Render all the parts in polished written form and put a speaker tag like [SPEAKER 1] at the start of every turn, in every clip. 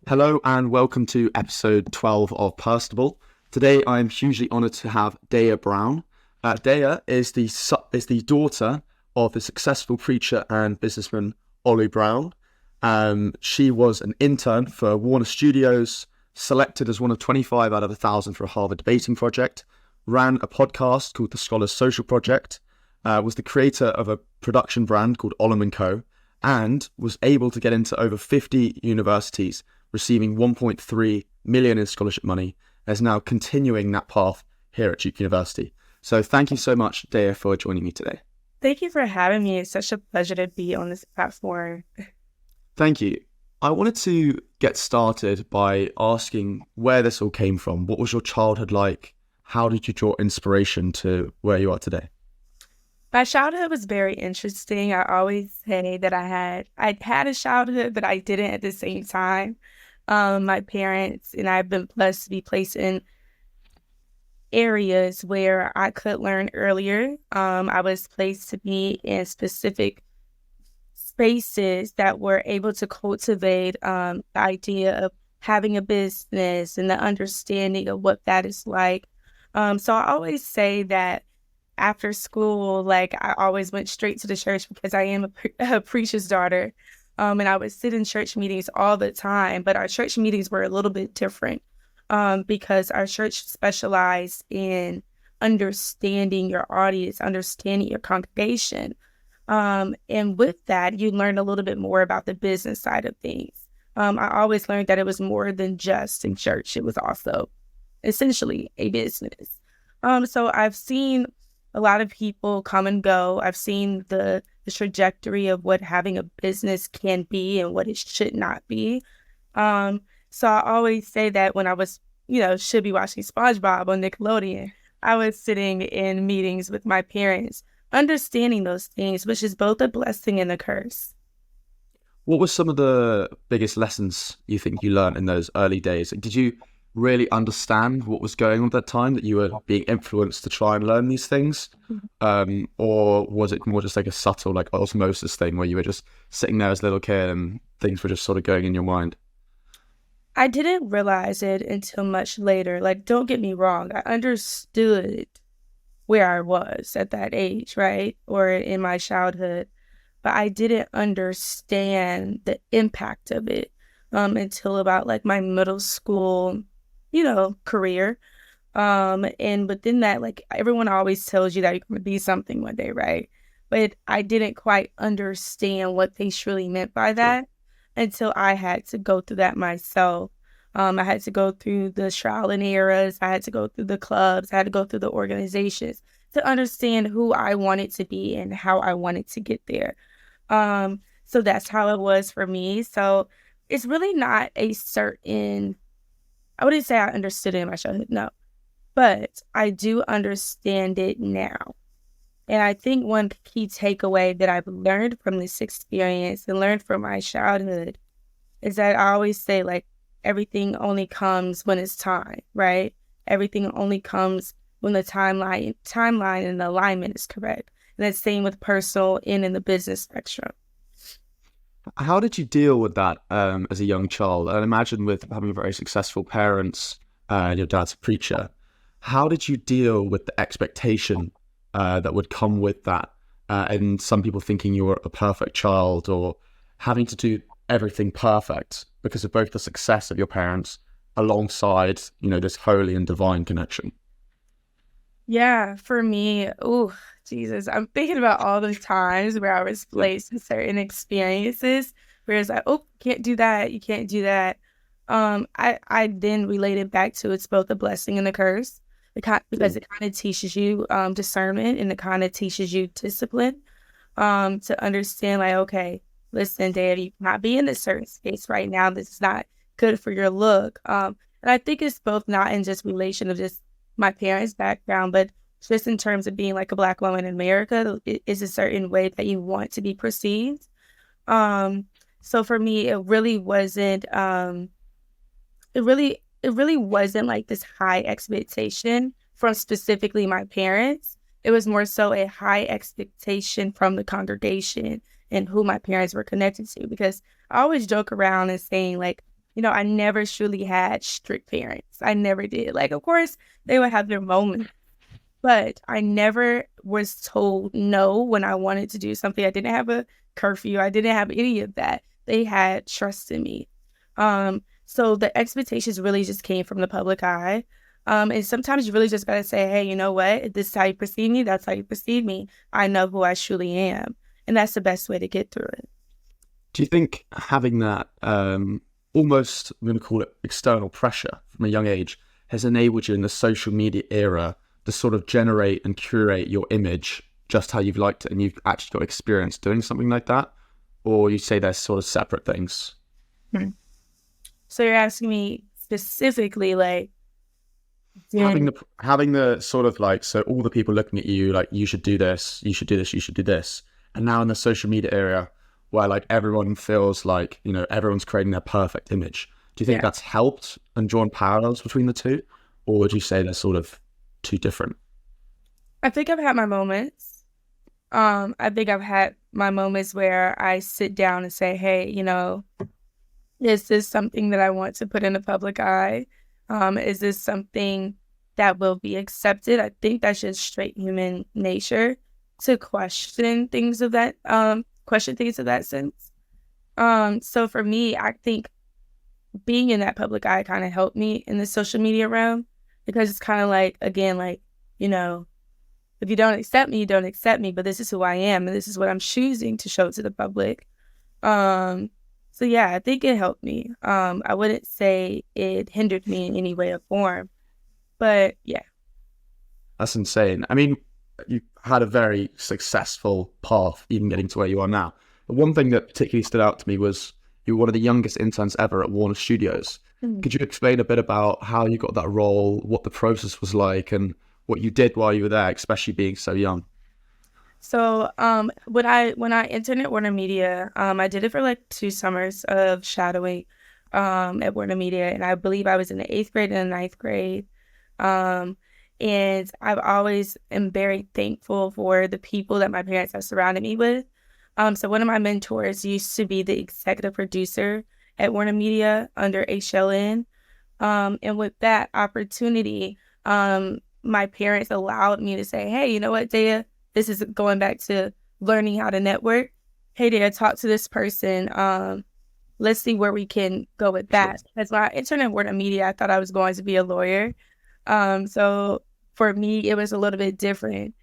[SPEAKER 1] Hello and welcome to episode 12 of Personable. Today I am hugely honoured to have Daya Brown. Daya is the daughter of the successful preacher and businessman Olu Brown. She was an intern for Warner Studios, selected as one of 25 out of 1,000 for a Harvard debating project, ran a podcast called The Scholar's Social Project, was the creator of a production brand called Elom Co, and was able to get into over 50 universities, receiving 1.3 million in scholarship money, and is now continuing that path here at Duke University. So thank you so much, Daya, for joining me today.
[SPEAKER 2] Thank you for having me. It's such a pleasure to be on this platform.
[SPEAKER 1] Thank you. I wanted to get started by asking where this all came from. What was your childhood like? How did you draw inspiration to where you are today?
[SPEAKER 2] My childhood was very interesting. I always say that I had a childhood, but I didn't at the same time. My parents and I have been blessed to be placed in areas where I could learn earlier. I was placed to be in specific spaces that were able to cultivate the idea of having a business and the understanding of what that is like. So I always say that after school, I always went straight to the church because I am a preacher's daughter. And I would sit in church meetings all the time, but our church meetings were a little bit different because our church specialized in understanding your audience, understanding your congregation. And with that, you learn a little bit more about the business side of things. I always learned that it was more than just in church. It was also essentially a business. So I've seen a lot of people come and go. I've seen the trajectory of what having a business can be and what it should not be. So I always say that when I was, should be watching SpongeBob on Nickelodeon, I was sitting in meetings with my parents, understanding those things, which is both a blessing and a curse.
[SPEAKER 1] What were some of the biggest lessons you think you learned in those early days? Did you really understand what was going on at that time, that you were being influenced to try and learn these things? Or was it more just like a subtle osmosis thing where you were just sitting there as a little kid and things were just sort of going in your mind?
[SPEAKER 2] I didn't realize it until much later. Don't get me wrong. I understood where I was at that age, right? Or in my childhood. But I didn't understand the impact of it until about my middle school career. And within that, everyone always tells you that you're going to be something one day, right? But I didn't quite understand what they truly meant by that until I had to go through that myself. I had to go through the trial and errors. I had to go through the clubs. I had to go through the organizations to understand who I wanted to be and how I wanted to get there. So that's how it was for me. So it's really not a certain, I wouldn't say I understood it in my childhood, no. But I do understand it now. And I think one key takeaway that I've learned from this experience and learned from my childhood is that I always say, everything only comes when it's time, right? Everything only comes when the timeline and the alignment is correct. And that's same with personal and in the business spectrum.
[SPEAKER 1] How did you deal with that as a young child? I imagine with having very successful parents, and your dad's a preacher, how did you deal with the expectation that would come with that? And some people thinking you were a perfect child or having to do everything perfect because of both the success of your parents alongside, this holy and divine connection.
[SPEAKER 2] Yeah, for me, oh, Jesus, I'm thinking about all the times where I was placed in certain experiences where it's can't do that, you can't do that. I then related back to it's both a blessing and a curse because it kind of teaches you discernment and it kind of teaches you discipline to understand okay, listen, Dad, you cannot be in this certain space right now. This is not good for your look. And I think it's both not in just relation of just my parents' background, but just in terms of being a Black woman in America, it is a certain way that you want to be perceived. So for me, it really wasn't, it really wasn't this high expectation from specifically my parents. It was more so a high expectation from the congregation and who my parents were connected to, because I always joke around and saying I never truly had strict parents. I never did. Like, of course, they would have their moments, but I never was told no when I wanted to do something. I didn't have a curfew. I didn't have any of that. They had trust in me. So the expectations really just came from the public eye. And sometimes you really just got to say, hey, you know what? If this is how you perceive me, that's how you perceive me. I know who I truly am. And that's the best way to get through it.
[SPEAKER 1] Do you think having that almost, I'm going to call it external pressure from a young age, has enabled you in the social media era to sort of generate and curate your image just how you've liked it, and you've actually got experience doing something like that? Or you say they're sort of separate things?
[SPEAKER 2] So you're asking me specifically, like,
[SPEAKER 1] having the sort of like, so all the people looking at you like, you should do this, you should do this, you should do this. And now in the social media area where like everyone feels like, everyone's creating their perfect image. Do you think that's helped and drawn parallels between the two? Or would you say they're sort of too different?
[SPEAKER 2] I think I've had my moments. I think I've had my moments where I sit down and say, hey, is this something that I want to put in the public eye? Is this something that will be accepted? I think that's just straight human nature to question things of that sense. So for me, I think being in that public eye kind of helped me in the social media realm, because it's kind of like, again, like, if you don't accept me, you don't accept me, but this is who I am, and this is what I'm choosing to show to the public. So yeah, I think it helped me. I wouldn't say it hindered me in any way or form, but yeah.
[SPEAKER 1] That's insane. I mean, you had a very successful path, even getting to where you are now. But one thing that particularly stood out to me was you were one of the youngest interns ever at Warner Studios. Could you explain a bit about how you got that role, what the process was like, and what you did while you were there, especially being so young?
[SPEAKER 2] So when I interned at Warner Media, I did it for like 2 summers of shadowing at Warner Media, and I believe I was in the 8th grade and the 9th grade. And I've always am very thankful for the people that my parents have surrounded me with. So one of my mentors used to be the executive producer at Warner Media under HLN. And with that opportunity, my parents allowed me to say, hey, you know what, Daya? This is going back to learning how to network. Hey, Daya, talk to this person. Let's see where we can go with that. Because when I interned at Warner Media, I thought I was going to be a lawyer. So for me, it was a little bit different.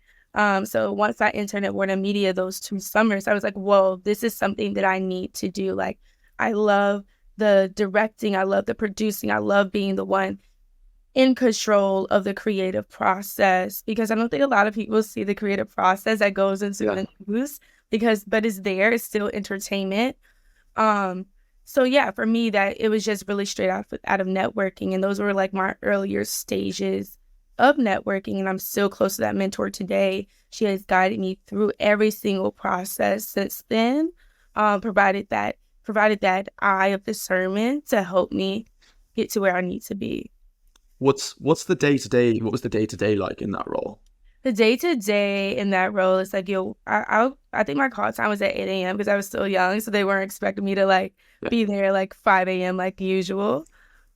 [SPEAKER 2] So once I interned at Warner Media, those 2 summers, I was like, whoa, this is something that I need to do. Like, I love the directing. I love the producing. I love being the one in control of the creative process, because I don't think a lot of people see the creative process that goes into the news, but it's there. It's still entertainment. So yeah, for me, that it was just really straight out of networking. And those were like my earlier stages of networking. And I'm still close to that mentor today. She has guided me through every single process since then, provided that eye of discernment to help me get to where I need to be.
[SPEAKER 1] What's the day-to-day, what was the day-to-day like in that role?
[SPEAKER 2] The day-to-day in that role is like, I think my call time was at 8 a.m. because I was still young, so they weren't expecting me to be there like 5 a.m. like usual.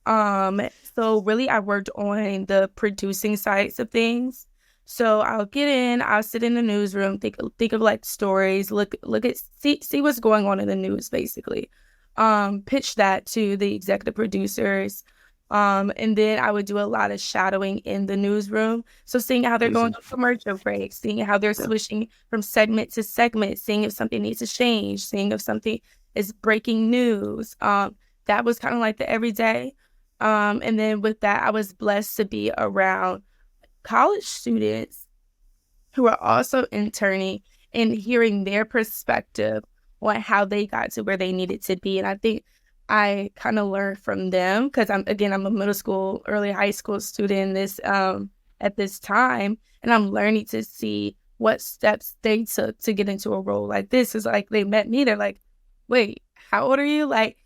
[SPEAKER 2] So really I worked on the producing sides of things. So I'll get in, I'll sit in the newsroom, think of like stories, look at see what's going on in the news basically. Pitch that to the executive producers. And then I would do a lot of shadowing in the newsroom. So seeing how they're going to commercial breaks, seeing how they're switching from segment to segment, seeing if something needs to change, seeing if something is breaking news. That was kind of like the everyday. And then with that, I was blessed to be around college students who are also interning and hearing their perspective on how they got to where they needed to be. And I think I kind of learned from them because I'm a middle school, early high school student at this time, and I'm learning to see what steps they took to get into a role like this. It's like they met me, they're like, "Wait, how old are you?" Like,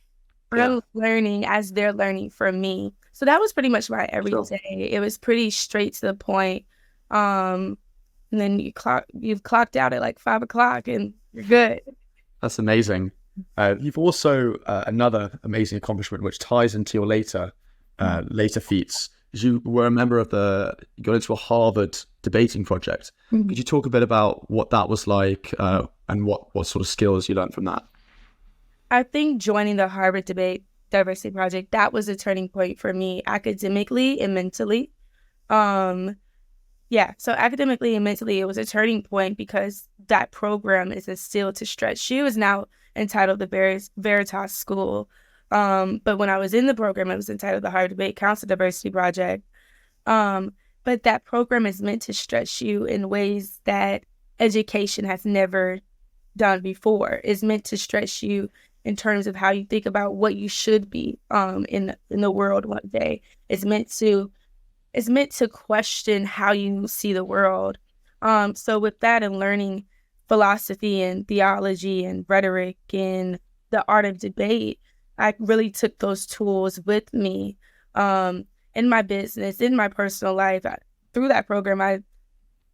[SPEAKER 2] I'm learning as they're learning from me. So that was pretty much my everyday. It was pretty straight to the point. And then you've clocked out at like 5 o'clock, and you're good.
[SPEAKER 1] That's amazing. You've also another amazing accomplishment which ties into your later feats. You were a member of you got into a Harvard debating project.
[SPEAKER 2] Mhm.
[SPEAKER 1] Could you talk a bit about what that was like and what sort of skills you learned from that?
[SPEAKER 2] I think joining the Harvard Debate Diversity Project, that was a turning point for me academically and mentally. So academically and mentally, it was a turning point because that program is instilled to stretch. She was now entitled the Veritas School. But when I was in the program, it was entitled the Harvard Debate Council Diversity Project. But that program is meant to stretch you in ways that education has never done before. It's meant to stretch you in terms of how you think about what you should be in the world one day. It's meant to question how you see the world. So with that and learning philosophy and theology and rhetoric and the art of debate, I really took those tools with me in my business, in my personal life. Through that program, I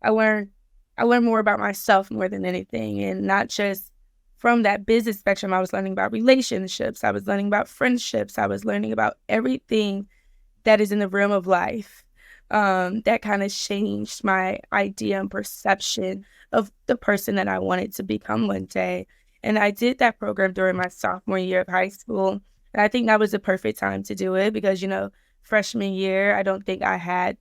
[SPEAKER 2] learned more about myself more than anything, and not just from that business spectrum. I was learning about relationships. I was learning about friendships. I was learning about everything that is in the realm of life. That kind of changed my idea and perception of the person that I wanted to become one day. And I did that program during my sophomore year of high school. And I think that was the perfect time to do it because, freshman year, I don't think I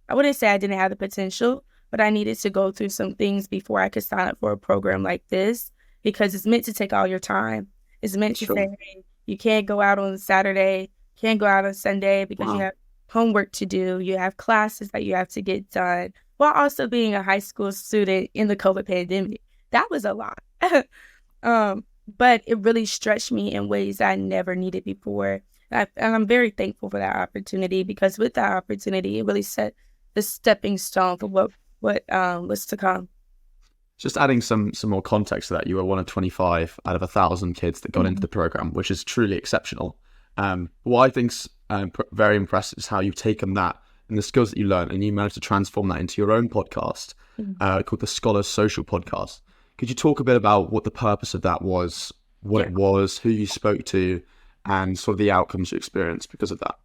[SPEAKER 2] wouldn't say I didn't have the potential, but I needed to go through some things before I could sign up for a program like this because it's meant to take all your time. It's meant to say, hey, you can't go out on Saturday, can't go out on Sunday because you have homework to do, you have classes that you have to get done, while also being a high school student in the COVID pandemic. That was a lot. But it really stretched me in ways I never needed before. And I'm very thankful for that opportunity because with that opportunity, it really set the stepping stone for what was to come.
[SPEAKER 1] Just adding some more context to that, you were one of 25 out of 1,000 kids that got into the program, which is truly exceptional. What I think's very impressive is how you've taken that and the skills that you learned and you managed to transform that into your own podcast called the Scholars Social Podcast. Could you talk a bit about what the purpose of that was, what it was, who you spoke to, and sort of the outcomes you experienced because of that?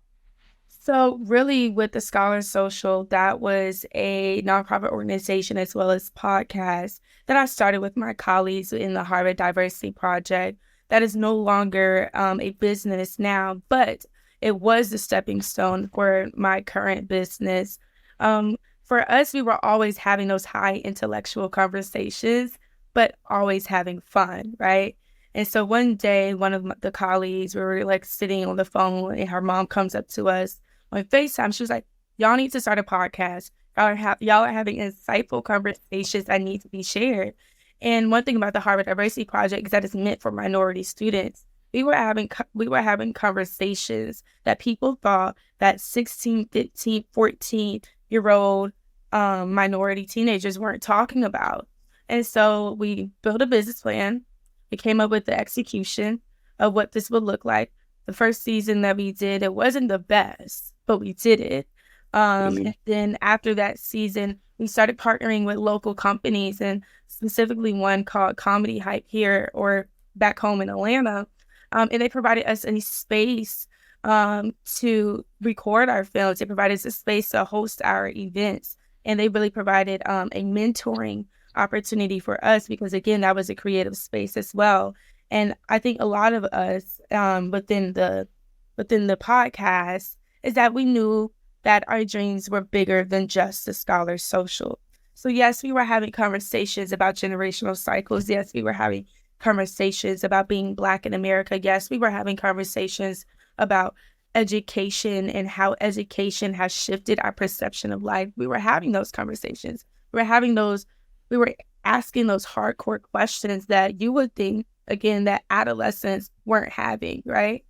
[SPEAKER 2] So really with the Scholars Social, that was a nonprofit organization as well as podcast that I started with my colleagues in the Harvard Diversity Project. That is no longer a business now, but it was the stepping stone for my current business. For us, we were always having those high intellectual conversations, but always having fun, right? And so one day, one of the colleagues, we were like sitting on the phone and her mom comes up to us on FaceTime. She was like, y'all need to start a podcast. Y'all are having insightful conversations that need to be shared. And one thing about the Harvard Diversity Project is that it's meant for minority students. We were having conversations that people thought that 16, 15, 14-year-old minority teenagers weren't talking about. And so we built a business plan. We came up with the execution of what this would look like. The first season that we did, it wasn't the best, but we did it. And then after that season, we started partnering with local companies, and specifically one called Comedy Hype here or back home in Atlanta. And they provided us a space to record our films. They provided us a space to host our events. And they really provided a mentoring opportunity for us because, again, that was a creative space as well. And I think a lot of us within the podcast is that we knew that our dreams were bigger than just the Scholars Social. So yes, we were having conversations about generational cycles. Yes, we were having conversations about being Black in America. Yes, we were having conversations about education and how education has shifted our perception of life. We were having those conversations. We were asking those hardcore questions that you would think, again, that adolescents weren't having, right?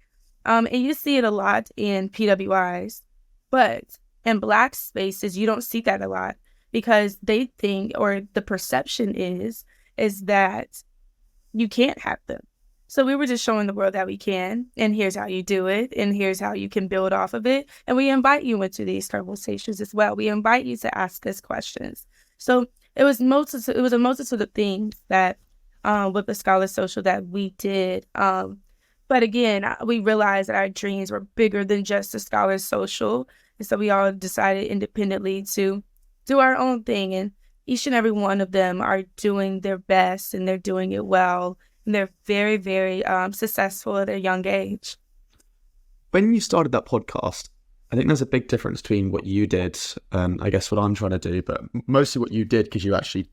[SPEAKER 2] And you see it a lot in PWIs, but in Black spaces, you don't see that a lot because they think, or the perception is that you can't have them. So we were just showing the world that we can, and here's how you do it, and here's how you can build off of it. And we invite you into these conversations as well. We invite you to ask us questions. So it was a multitude of things that with the Scholar Social that we did. But again, we realized that our dreams were bigger than just the Scholar Social. And so we all decided independently to do our own thing. And each and every one of them are doing their best, and they're doing it well. And they're very, very successful at a young age.
[SPEAKER 1] When you started that podcast, I think there's a big difference between what you did and I guess what I'm trying to do, but mostly what you did because you actually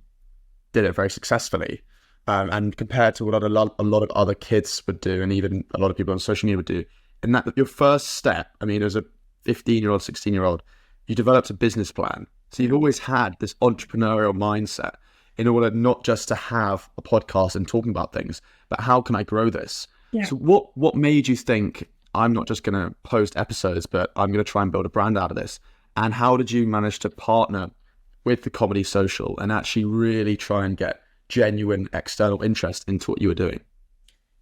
[SPEAKER 1] did it very successfully. And compared to what a lot of other kids would do, and even a lot of people on social media would do, and that your first step, I mean, as a 15-year-old, 16-year-old, you developed a business plan. So you've always had this entrepreneurial mindset in order not just to have a podcast and talking about things, but how can I grow this?
[SPEAKER 2] Yeah.
[SPEAKER 1] So what made you think, I'm not just going to post episodes, but I'm going to try and build a brand out of this? And how did you manage to partner with the Comedy Social and actually really try and get genuine external interest into what you were doing?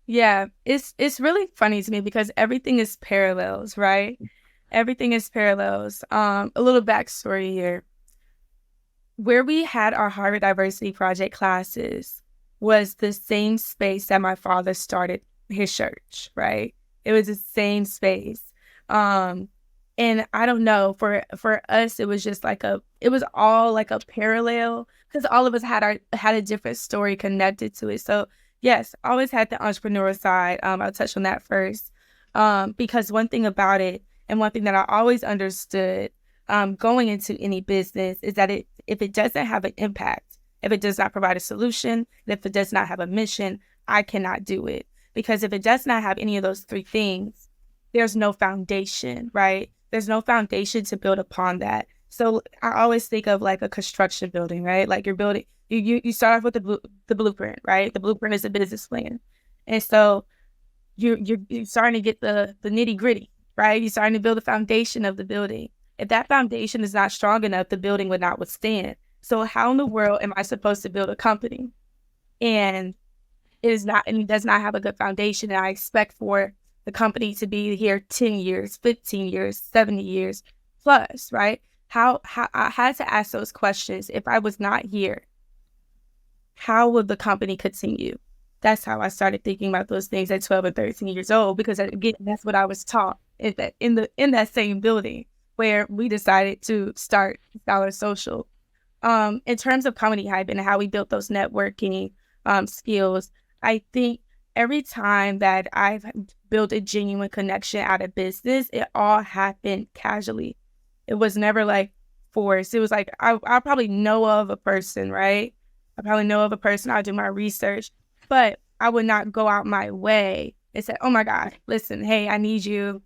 [SPEAKER 2] Yeah, it's really funny to me because everything is parallels, right? Everything is parallels. A little backstory here. Where we had our Harvard Diversity Project classes was the same space that my father started his church, right? It was the same space. And I don't know, for us, it was just it was all like a parallel because all of us had a different story connected to it. So yes, always had the entrepreneurial side. I'll touch on that first. Because one thing about it, and one thing that I always understood going into any business is that if it doesn't have an impact, if it does not provide a solution, if it does not have a mission, I cannot do it. Because if it does not have any of those three things, there's no foundation, right? There's no foundation to build upon that. So I always think of like a construction building, right? Like you're building, you start off with the blueprint, right? The blueprint is a business plan. And so you're starting to get the nitty gritty, right? You're starting to build the foundation of the building. If that foundation is not strong enough, the building would not withstand. So how in the world am I supposed to build a company? And it does not have a good foundation. And I expect for the company to be here 10 years, 15 years, 70 years plus, right? How I had to ask those questions. If I was not here, how would the company continue? That's how I started thinking about those things at 12 and 13 years old, because again, that's what I was taught in that same building where we decided to start Scholar Social. In terms of Comedy Hype and how we built those networking skills, I think every time that I've built a genuine connection out of business, it all happened casually. It was never like forced. It was like, I probably know of a person, right? I'll do my research, but I would not go out my way and say, oh my God, listen, hey, I need you.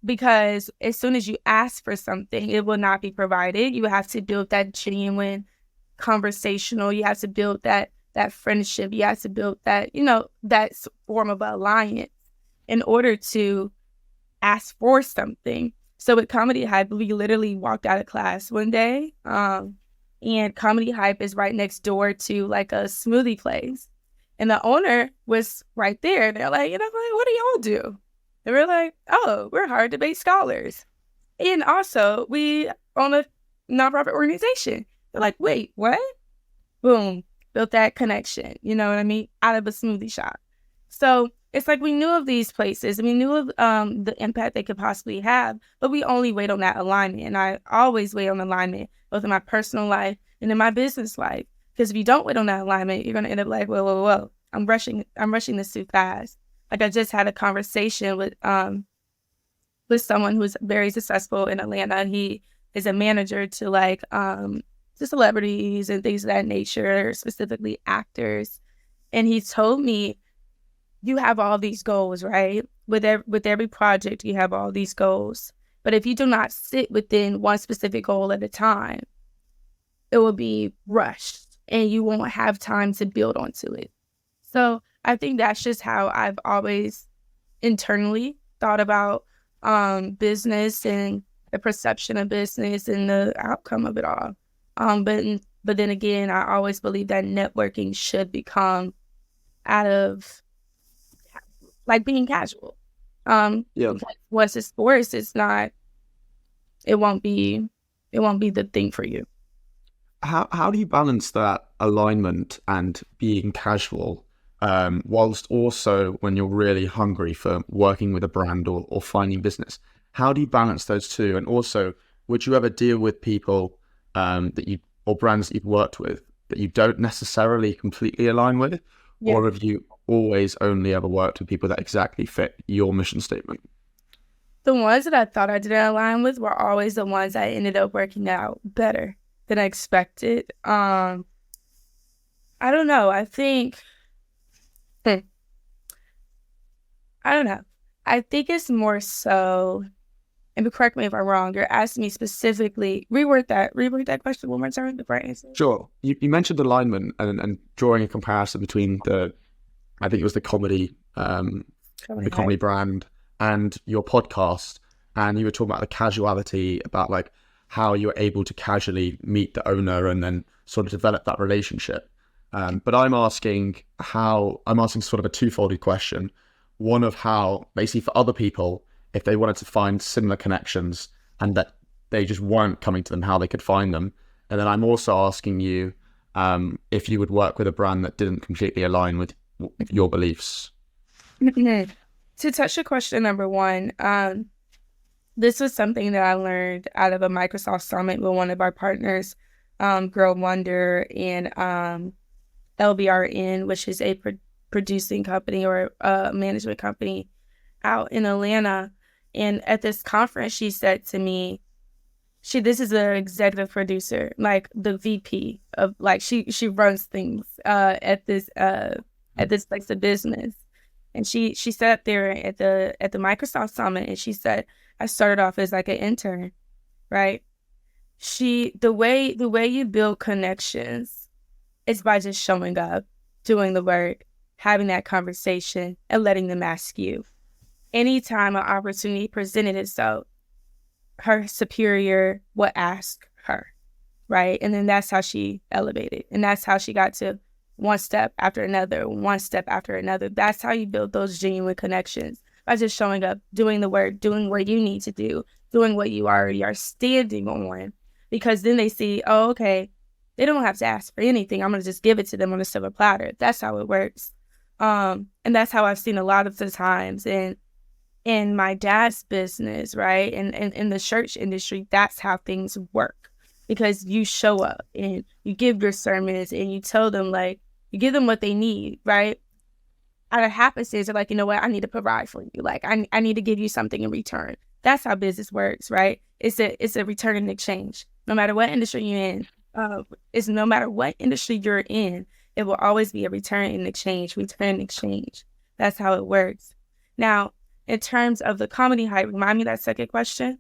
[SPEAKER 2] Because as soon as you ask for something, it will not be provided. You have to build that genuine conversational, you have to build that friendship, you have to build that, that form of alliance in order to ask for something. So with Comedy Hype, we literally walked out of class one day, and Comedy Hype is right next door to like a smoothie place. And the owner was right there. They're like, what do y'all do? And we're like, oh, we're hard debate scholars. And also, we own a nonprofit organization. They're like, wait, what? Boom. Built that connection, you know what I mean? Out of a smoothie shop. So it's like we knew of these places. We knew of the impact they could possibly have, but we only wait on that alignment. And I always wait on alignment, both in my personal life and in my business life. Because if you don't wait on that alignment, you're going to end up like, whoa. I'm rushing this too fast. Like I just had a conversation with someone who's very successful in Atlanta. He is a manager to to celebrities and things of that nature, specifically actors. And he told me, you have all these goals, right? With every project, you have all these goals. But if you do not sit within one specific goal at a time, it will be rushed and you won't have time to build onto it. So I think that's just how I've always internally thought about business and the perception of business and the outcome of it all. But then again, I always believe that networking should become out of like being casual. Once it's forced, it won't be the thing for you.
[SPEAKER 1] How do you balance that alignment and being casual whilst also when you're really hungry for working with a brand or finding business? How do you balance those two? And also, would you ever deal with people or brands that you've worked with that you don't necessarily completely align with?
[SPEAKER 2] Yeah.
[SPEAKER 1] Or have you always only ever worked with people that exactly fit your mission statement?
[SPEAKER 2] The ones that I thought I didn't align with were always the ones that ended up working out better than I expected. I don't know. I think, I don't know. I think it's more so, and correct me if I'm wrong, you're asking me specifically, reword that question one more time before I answer.
[SPEAKER 1] Sure. You mentioned alignment and drawing a comparison between I think it was the comedy brand and your podcast. And you were talking about the casuality, about like how you're able to casually meet the owner and then sort of develop that relationship. But I'm asking sort of a twofold question. One of how, basically for other people, if they wanted to find similar connections and that they just weren't coming to them, how they could find them. And then I'm also asking you if you would work with a brand that didn't completely align with your beliefs.
[SPEAKER 2] To touch your question number one, this was something that I learned out of a Microsoft summit with one of our partners, Girl Wonder and LBRN, which is a producing company or a management company out in Atlanta. And at this conference, she said to me, this is an executive producer, like the VP of, like she runs things at this place of business. And she sat there at the Microsoft Summit, and she said, I started off as like an intern, right? The way you build connections is by just showing up, doing the work, having that conversation, and letting them ask you. Anytime an opportunity presented itself, her superior would ask her, right? And then that's how she elevated. And that's how she got to one step after another, one step after another. That's how you build those genuine connections, by just showing up, doing the work, doing what you need to do, doing what you already are standing on. Because then they see, oh, okay, they don't have to ask for anything. I'm going to just give it to them on a silver platter. That's how it works. And that's how I've seen a lot of the times in my dad's business, right? And in the church industry, that's how things work. Because you show up and you give your sermons and you tell them, like, you give them what they need, right? Out of happenstance, they're like, you know what, I need to provide for you. Like, I need to give you something in return. That's how business works, right? It's a return and exchange. No matter what industry you're in, no matter what industry you're in, it will always be a return and exchange. That's how it works. Now, in terms of the comedy hype, remind me that second question.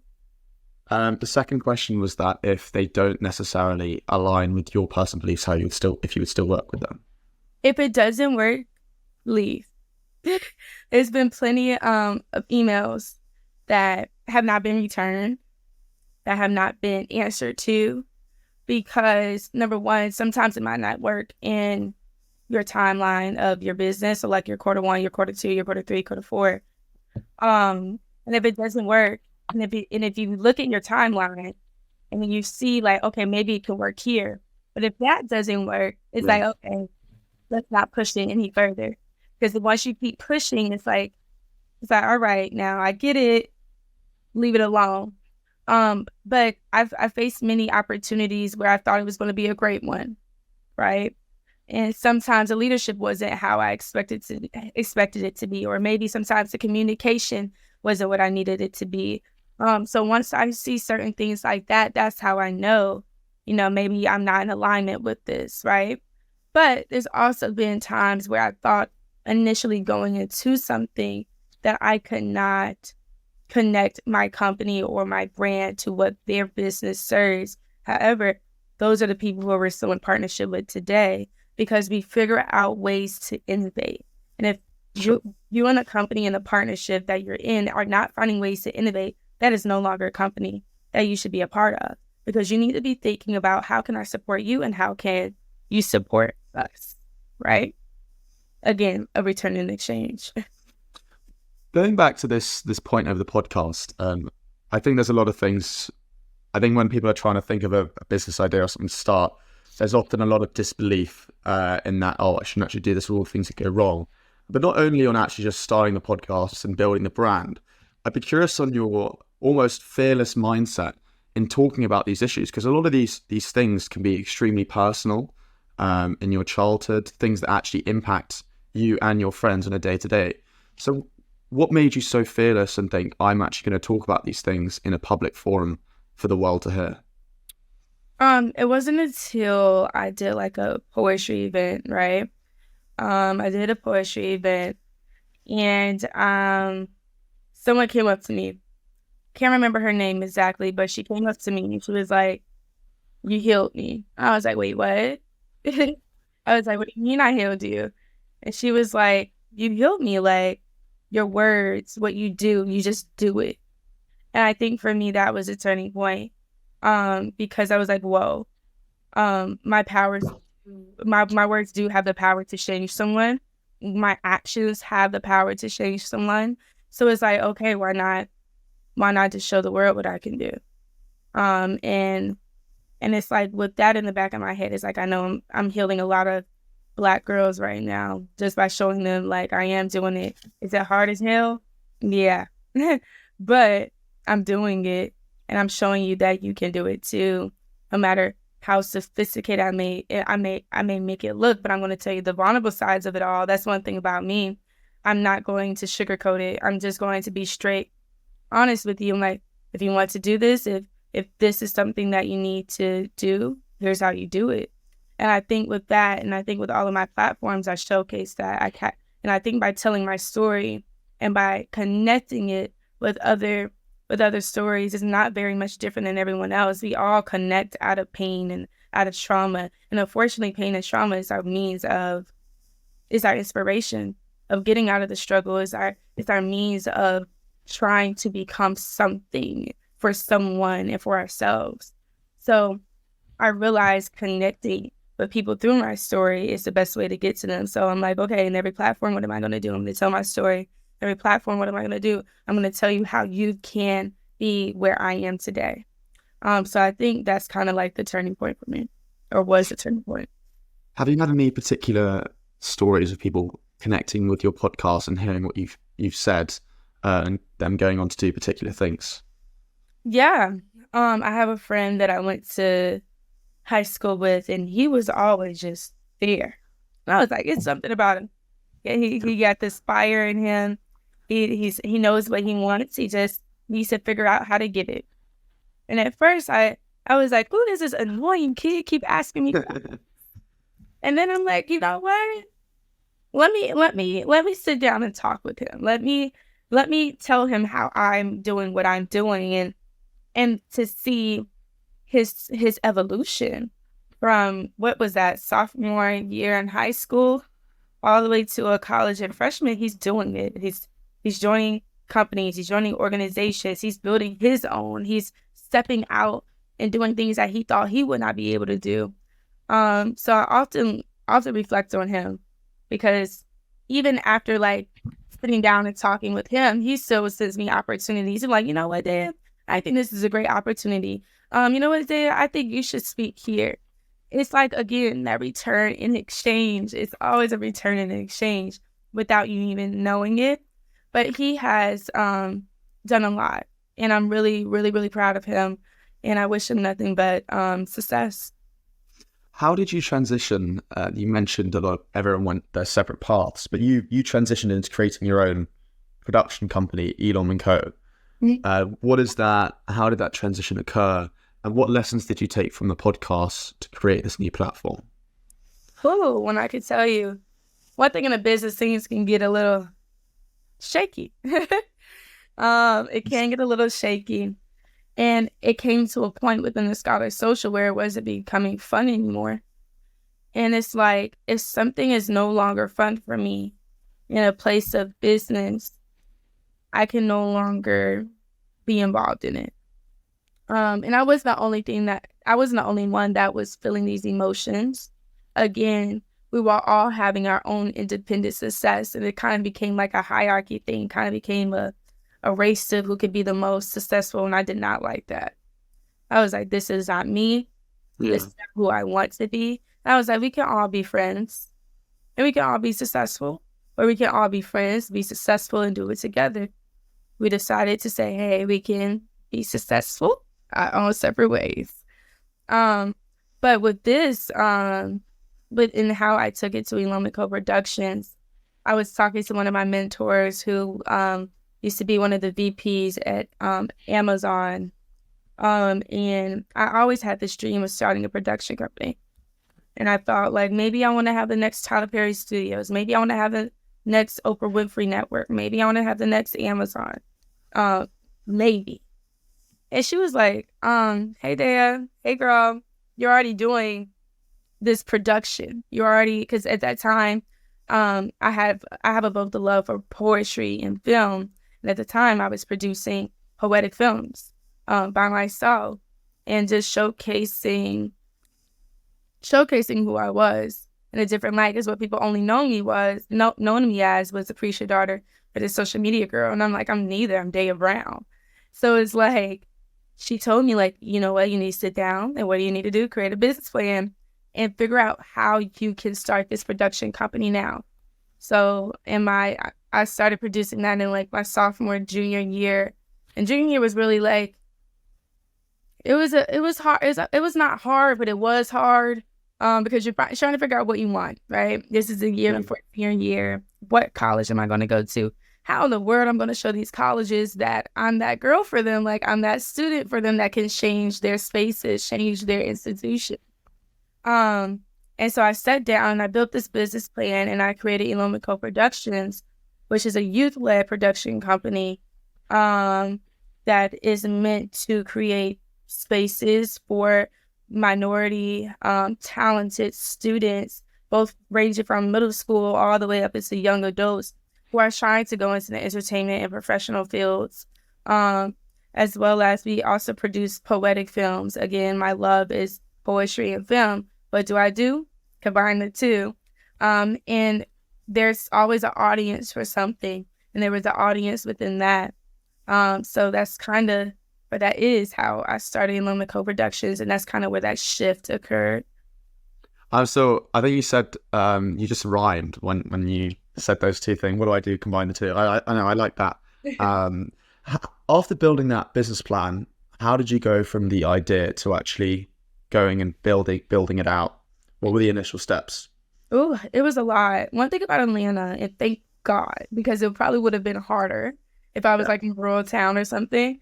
[SPEAKER 1] The second question was that if they don't necessarily align with your personal beliefs, if you would still work with them.
[SPEAKER 2] If it doesn't work, leave. There's been plenty of emails that have not been returned, that have not been answered to, because number one, sometimes it might not work in your timeline of your business. So like your quarter one, your quarter two, your quarter three, quarter four. And if it doesn't work, and if you look at your timeline and you see like, okay, maybe it can work here. But if that doesn't work, it's like, okay, let's not push it any further. Because once you keep pushing, it's like, all right, now I get it, leave it alone. But I've faced many opportunities where I thought it was going to be a great one, right? And sometimes the leadership wasn't how I expected it to be, or maybe sometimes the communication wasn't what I needed it to be. So once I see certain things like that, that's how I know, maybe I'm not in alignment with this, right? But there's also been times where I thought initially going into something that I could not connect my company or my brand to what their business serves. However, those are the people who we're still in partnership with today, because we figure out ways to innovate. And if you and a company in a partnership that you're in are not finding ways to innovate, that is no longer a company that you should be a part of, because you need to be thinking about, how can I support you and how can you support us, right? Again, a return in exchange.
[SPEAKER 1] Going back to this point of the podcast, I think there's a lot of things. I think when people are trying to think of a business idea or something to start, there's often a lot of disbelief in that, oh, I shouldn't actually do this, all the things that go wrong. But not only on actually just starting the podcast and building the brand, I'd be curious on your almost fearless mindset in talking about these issues, because a lot of these things can be extremely personal in your childhood, things that actually impact you and your friends on a day-to-day. So what made you so fearless and think, I'm actually going to talk about these things in a public forum for the world to hear?
[SPEAKER 2] It wasn't until I did like a poetry event, right? I did a poetry event, and someone came up to me. Can't remember her name exactly, but she came up to me and she was like, "You healed me." I was like, "Wait, what?" I was like, "What do you mean I healed you?" And she was like, "You healed me, like your words, what you do, you just do it." And I think for me that was a turning point, because I was like, "Whoa, my words do have the power to change someone. My actions have the power to change someone." So it's like, okay, why not just show the world what I can do? And it's like with that in the back of my head, it's like I know I'm healing a lot of Black girls right now just by showing them like I am doing it. Is it hard as hell? Yeah. But I'm doing it, and I'm showing you that you can do it too. No matter how sophisticated I may make it look, but I'm going to tell you the vulnerable sides of it all. That's one thing about me. I'm not going to sugarcoat it. I'm just going to be straight honest with you. I'm like, if you want to do this, if this is something that you need to do, here's how you do it. And I think with that, and I think with all of my platforms, I showcase that and I think by telling my story and by connecting it with other stories is not very much different than everyone else. We all connect out of pain and out of trauma. And unfortunately, pain and trauma is our inspiration of getting out of the struggle, is our means of trying to become something for someone and for ourselves. So I realized connecting with people through my story is the best way to get to them. So I'm like, okay, in every platform, what am I going to do? I'm going to tell my story. Every platform, what am I going to do? I'm going to tell you how you can be where I am today. So I think that's kind of like the turning point for me, or was the turning point.
[SPEAKER 1] Have you had any particular stories of people connecting with your podcast and hearing what you've said and them going on to do particular things?
[SPEAKER 2] Yeah. I have a friend that I went to high school with, and he was always just there. And I was like, it's something about him. Yeah, he got this fire in him. He knows what he wants. He just needs to figure out how to get it. And at first I was like, who is this annoying kid keep asking me? And then I'm like, you know what? Let me sit down and talk with him. Let me tell him how I'm doing what I'm doing, and to see his evolution from, what was that, sophomore year in high school all the way to a college and freshman. He's doing it. He's joining companies, he's joining organizations, he's building his own, he's stepping out and doing things that he thought he would not be able to do. So I often reflect on him, because even after like sitting down and talking with him, he still sends me opportunities. I'm like, you know what, Daya, I think this is a great opportunity. You know what, Daya, I think you should speak here. It's like, again, that return in exchange. It's always a return in exchange without you even knowing it. But he has done a lot, and I'm really, really, really proud of him, and I wish him nothing but success.
[SPEAKER 1] How did you transition? You mentioned a lot, everyone went their separate paths, but you transitioned into creating your own production company, Elom Co.
[SPEAKER 2] Mm-hmm.
[SPEAKER 1] What is that? How did that transition occur? And what lessons did you take from the podcast to create this new platform?
[SPEAKER 2] Oh, when I could tell you, one thing in a business, things can get a little shaky. It can get a little shaky. And it came to a point within the Scholar Social where it wasn't becoming fun anymore. And it's like, if something is no longer fun for me in a place of business, I can no longer be involved in it. And I wasn't the only one that was feeling these emotions. Again, we were all having our own independent success, and it kind of became like a hierarchy thing, kind of became a race to who could be the most successful, and I did not like that. I was like, this is not me. This is not who I want to be. And I was like, we can all be friends and we can all be successful, or we can all be friends, be successful, and do it together. We decided to say, hey, we can be successful our own separate ways. But with this, but in how I took it to Elom Co Productions, I was talking to one of my mentors who used to be one of the VPs at Amazon. And I always had this dream of starting a production company. And I thought, like, maybe I want to have the next Tyler Perry Studios. Maybe I want to have the next Oprah Winfrey Network. Maybe I want to have the next Amazon. Maybe. And she was like, hey, Daya, hey, girl, you're already doing this production. You're already, because at that time, I have both the love for poetry and film. And at the time, I was producing poetic films by myself and just showcasing who I was in a different light, because what people only known me as was the preacher daughter or the social media girl. And I'm like, I'm neither. I'm Daya Brown. So it's like, she told me, like, you know what, you need to sit down, and what do you need to do? Create a business plan and figure out how you can start this production company now. So I started producing that in like my sophomore, junior year. And junior year was really like, it was hard. It was not hard, but it was hard because you're trying to figure out what you want, right? This is a year before your year. What college am I going to go to? How in the world I'm going to show these colleges that I'm that girl for them, like I'm that student for them that can change their spaces, change their institution. And so I sat down and I built this business plan, and I created Elom Co Productions, which is a youth-led production company that is meant to create spaces for minority, talented students, both ranging from middle school all the way up into young adults who are trying to go into the entertainment and professional fields, as well as we also produce poetic films. Again, my love is poetry and film. What do I do? Combine the two. And there's always an audience for something, and there was an audience within that. So that's kind of, but that is how I started Elom Co Productions, and that's kind of where that shift occurred.
[SPEAKER 1] So I think you said you just rhymed when you said those two things. What do I do? Combine the two. I know, I like that. After building that business plan, how did you go from the idea to actually going and building it out? What were the initial steps?
[SPEAKER 2] Oh, it was a lot. One thing about Atlanta, and thank God, because it probably would have been harder if I was like in a rural town or something.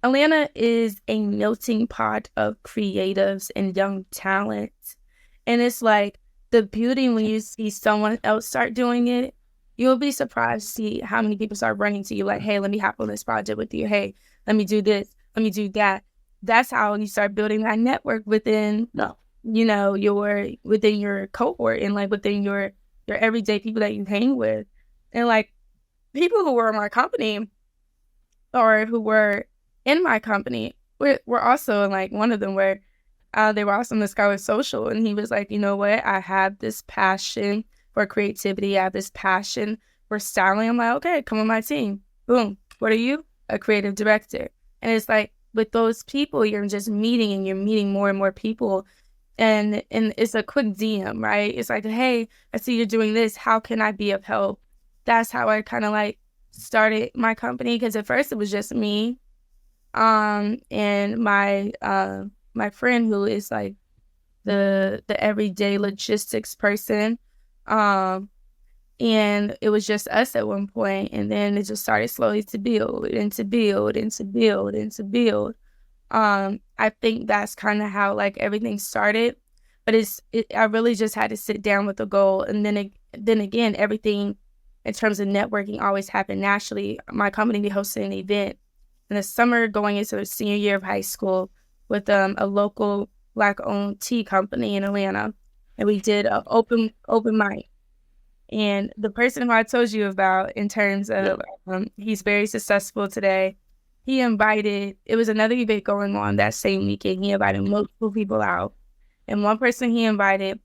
[SPEAKER 2] Atlanta is a melting pot of creatives and young talent. And it's like the beauty when you see someone else start doing it, you'll be surprised to see how many people start running to you like, hey, let me hop on this project with you. Hey, let me do this. Let me do that. That's how you start building that network within, within your cohort and like within your everyday people that you hang with. And like people who were in my company or who were in my company, we're also like one of them where they were also in the Scholar Social, and he was like, you know what? I have this passion for creativity. I have this passion for styling. I'm like, okay, come on my team. Boom. What are you? A creative director. And it's like with those people, you're just meeting, and you're meeting more and more people. And it's a quick DM, right? It's like, hey, I see you're doing this. How can I be of help? That's how I kind of like started my company, because at first it was just me and my friend who is like the everyday logistics person. And it was just us at one point, and then it just started slowly to build and to build and to build and to build. I think that's kind of how like everything started, but I really just had to sit down with a goal, and then again, everything in terms of networking always happened naturally. My company hosted an event in the summer going into the senior year of high school with a local Black-owned tea company in Atlanta, and we did an open mic. And the person who I told you about in terms of he's very successful today, it was another event going on that same weekend. He invited multiple people out, and one person he invited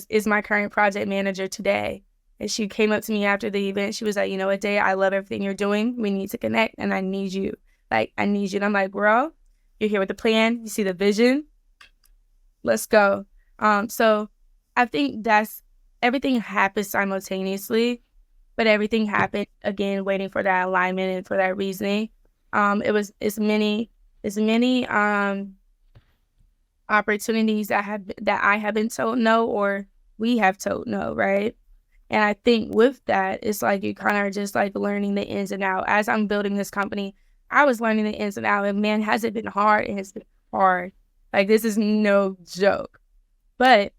[SPEAKER 2] is my current project manager today. And she came up to me after the event. She was like, you know what, Day, I love everything you're doing. We need to connect, and I need you. And I'm like, girl, you're here with the plan. You see the vision. let's go. So I think that's everything happened simultaneously, but everything happened again, waiting for that alignment and for that reasoning. It's many opportunities that I have been told no, or we have told no, right? And I think with that, it's like you kind of are just like learning the ins and outs. As I'm building this company, I was learning the ins and outs, and man, has it been hard? It has been hard. Like, this is no joke. But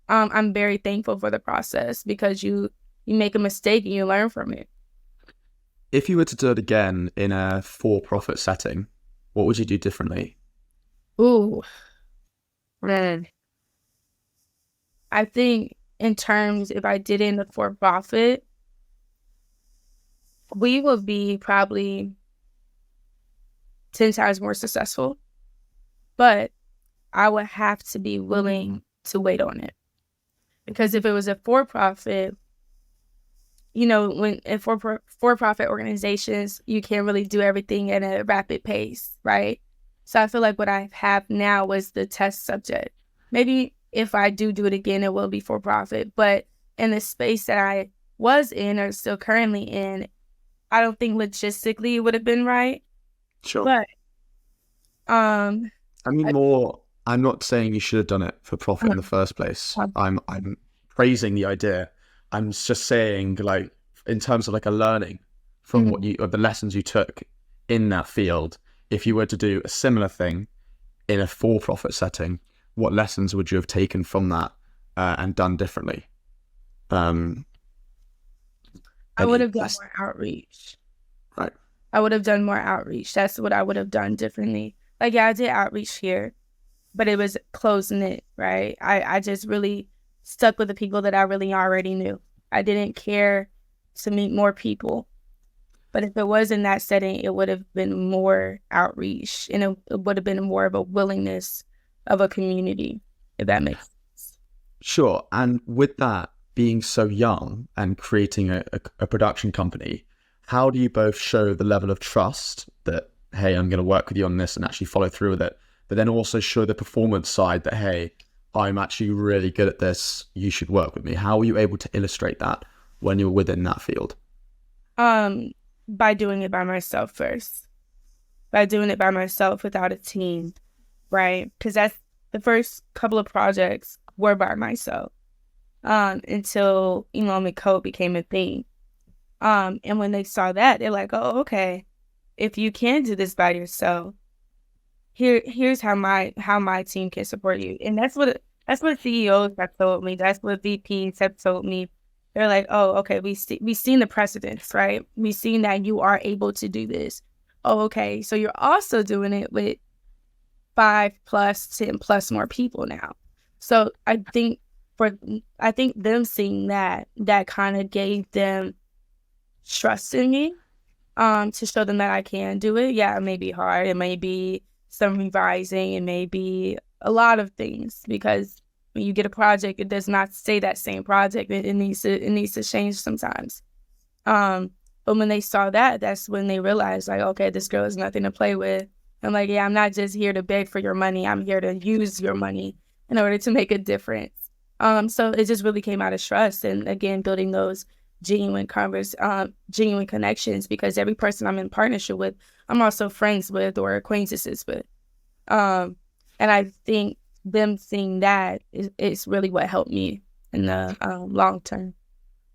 [SPEAKER 2] I'm very thankful for the process, because you make a mistake and you learn from it.
[SPEAKER 1] If you were to do it again in a for-profit setting, what would you do differently?
[SPEAKER 2] Ooh, man. I think in terms, if I did it in the for-profit, we would be probably 10 times more successful. But I would have to be willing to wait on it. Because if it was a for-profit, when in for-profit organizations, you can't really do everything at a rapid pace, right? So I feel like what I have now was the test subject. Maybe if I do it again, it will be for-profit. But in the space that I was in, or still currently in, I don't think logistically it would have been right.
[SPEAKER 1] Sure.
[SPEAKER 2] But
[SPEAKER 1] I'm not saying you should have done it for profit in the first place. I'm praising the idea. I'm just saying, like, in terms of like a learning from or the lessons you took in that field, if you were to do a similar thing in a for-profit setting, what lessons would you have taken from that and done differently?
[SPEAKER 2] I would have done more outreach.
[SPEAKER 1] Right.
[SPEAKER 2] I would have done more outreach. That's what I would have done differently. Like, yeah, I did outreach here, but it was close-knit, right? I just really stuck with the people that I really already knew. I didn't care to meet more people. But if it was in that setting, it would have been more outreach, and it would have been more of a willingness of a community, if that makes sense.
[SPEAKER 1] Sure. And with that being so young and creating a production company, how do you both show the level of trust that, hey, I'm going to work with you on this and actually follow through with it, but then also show the performance side that, hey, I'm actually really good at this, you should work with me? How were you able to illustrate that when you were within that field?
[SPEAKER 2] By doing it by myself first. By doing it by myself without a team, right? Because that's the first couple of projects were by myself until Elom Co became a thing. And when they saw that, they're like, oh, okay, if you can do this by yourself, here's how my team can support you. And that's what CEOs have told me. That's what VPs have told me. They're like, oh, okay, we've seen the precedents, right? We've seen that you are able to do this. Oh, okay, so you're also doing it with 5+, 10+ more people now. So I think them seeing that kind of gave them trust in me, to show them that I can do it. Yeah, it may be hard. It may be some revising. It may be a lot of things, because when you get a project, it does not stay that same project. It needs to change sometimes. But when they saw that, that's when they realized, like, okay, this girl is nothing to play with. I'm like, yeah, I'm not just here to beg for your money. I'm here to use your money in order to make a difference. So it just really came out of trust, and again, building those genuine connections, because every person I'm in partnership with, I'm also friends with or acquaintances with. And I think them seeing that is really what helped me in the long term.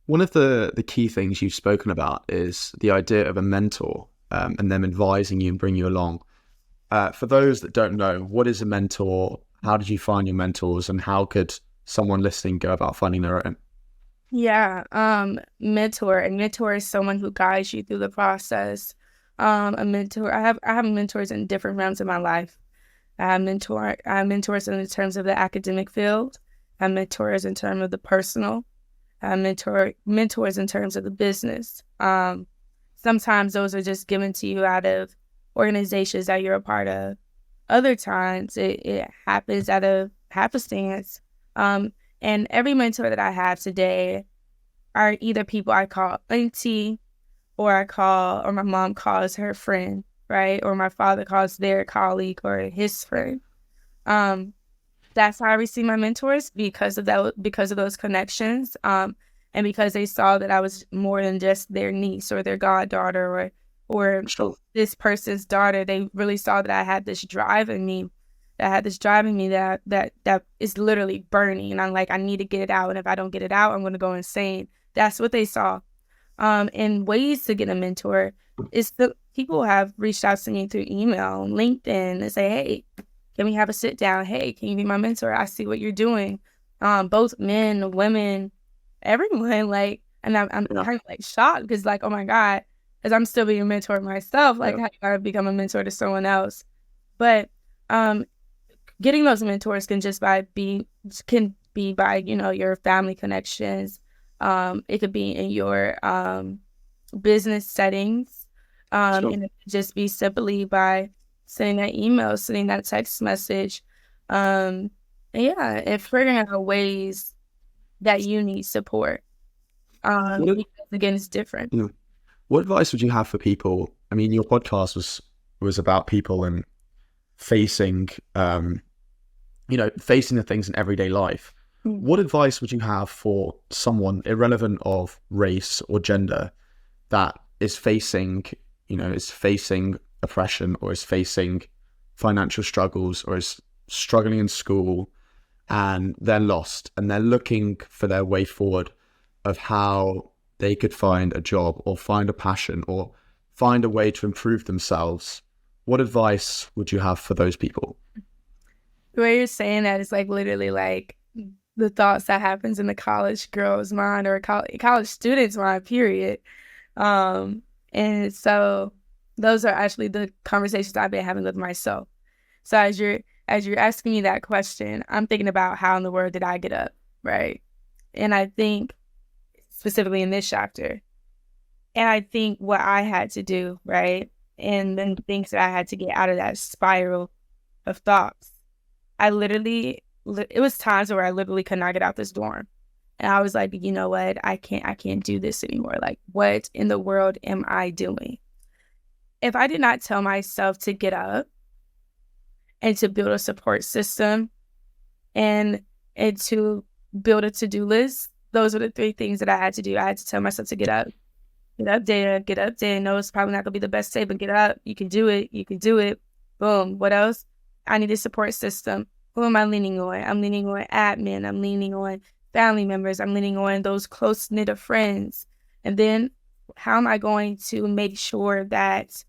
[SPEAKER 1] One of the key things you've spoken about is the idea of a mentor, and them advising you and bring you along. For those that don't know, what is a mentor? How did you find your mentors, and how could someone listening go about finding their own?
[SPEAKER 2] Yeah, mentor. A mentor is someone who guides you through the process. A mentor. I have mentors in different realms of my life. I have mentors in terms of the academic field. I have mentors in terms of the personal. I have mentors in terms of the business. Sometimes those are just given to you out of organizations that you're a part of. Other times it happens out of happenstance. And every mentor that I have today are either people I call auntie, or my mom calls her friend, right? Or my father calls their colleague or his friend. that's how I received my mentors, because of that, because of those connections, and because they saw that I was more than just their niece or their goddaughter or
[SPEAKER 1] Sure.
[SPEAKER 2] this person's daughter. They really saw that I had this drive in me, that is literally burning, and I'm like, I need to get it out, and if I don't get it out, I'm going to go insane. That's what they saw. And ways to get a mentor is the people have reached out to me through email, LinkedIn, and say, hey, can we have a sit down? Hey, can you be my mentor? I see what you're doing. Both men, women, everyone, like, and I'm kind of like shocked because, like, oh my God, because I'm still being a mentor myself. Like, how do I become a mentor to someone else? But getting those mentors can be by, you know, your family connections. It could be in your business settings. And it could just be simply by sending that email, sending that text message. And figuring out ways that you need support. Because again, it's different.
[SPEAKER 1] You know, what advice would you have for people? I mean, your podcast was about people and facing, facing the things in everyday life. What advice would you have for someone, irrelevant of race or gender, that is facing oppression, or is facing financial struggles, or is struggling in school, and they're lost and they're looking for their way forward of how they could find a job or find a passion or find a way to improve themselves? What advice would you have for those people?
[SPEAKER 2] The way you're saying that is like literally like the thoughts that happens in the college girl's mind or college student's mind, period. And so those are actually the conversations I've been having with myself. So as you're asking me that question, I'm thinking about how in the world did I get up, right? And I think specifically in this chapter, and I think what I had to do, right? And then the things that I had to get out of that spiral of thoughts. It was times where I literally could not get out this dorm. And I was like, you know what? I can't do this anymore. Like, what in the world am I doing? If I did not tell myself to get up and to build a support system and to build a to-do list, those are the three things that I had to do. I had to tell myself to get up. Get up, Daya. Get up, Daya. No, it's probably not going to be the best day, but get up. You can do it. You can do it. Boom. What else? I need a support system. Who am I leaning on? I'm leaning on admin. I'm leaning on family members. I'm leaning on those close-knit of friends. And then how am I going to make sure that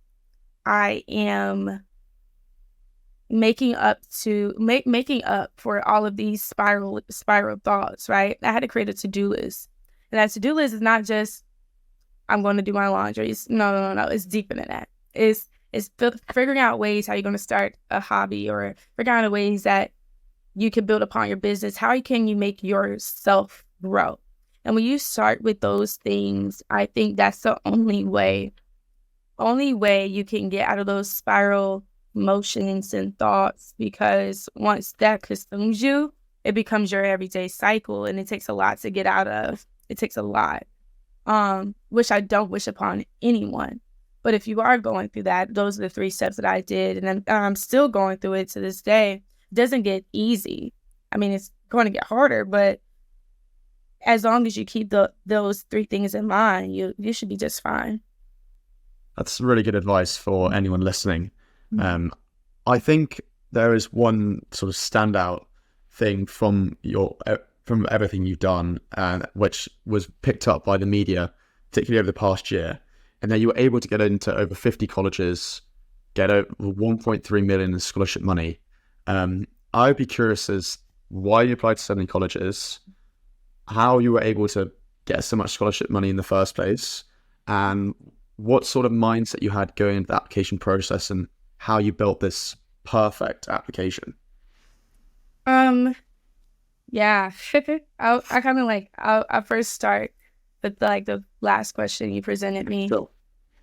[SPEAKER 2] I am making up for all of these spiral thoughts, right? I had to create a to-do list. And that to-do list is not just, I'm going to do my laundry. No. It's deeper than that. It's figuring out ways how you're going to start a hobby, or figuring out ways that you can build upon your business. How can you make yourself grow? And when you start with those things, I think that's the only way you can get out of those spiral motions and thoughts, because once that consumes you, it becomes your everyday cycle, and it takes a lot to get out of. It takes a lot, which I don't wish upon anyone. But if you are going through that, those are the 3 steps that I did, and I'm still going through it to this day. It doesn't get easy. I mean, it's going to get harder, but as long as you keep those 3 things in mind, you should be just fine.
[SPEAKER 1] That's really good advice for anyone listening. I think there is one sort of standout thing from everything you've done, which was picked up by the media, particularly over the past year, and that you were able to get into over 50 colleges, get over 1.3 million in scholarship money. I would be curious as why you applied to so many colleges, how you were able to get so much scholarship money in the first place, and what sort of mindset you had going into the application process, and how you built this perfect application.
[SPEAKER 2] Yeah. I'll first start with the last question you presented me.
[SPEAKER 1] Sure.